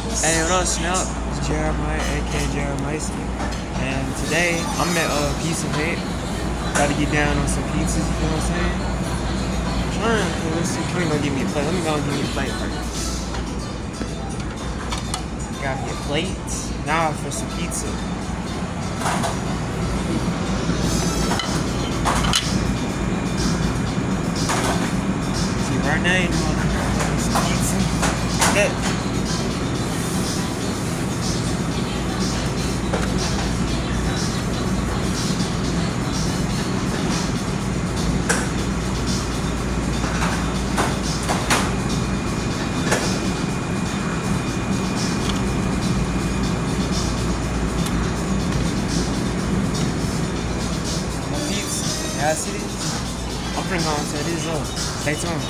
Hey, what up, Snap? It's Jeremiah, aka Jeremiah, and today I'm at Pizza Hut. About to get down on some pizzas, you know what I'm saying? I'm trying, cause let's see, Tony gonna give me a plate. Let me go and give me a plate first. Got me a plate. Now for some pizza. See, right now, you know, some pizza. That. Yeah, I see this. I'm bringing on to this up. Stay tuned.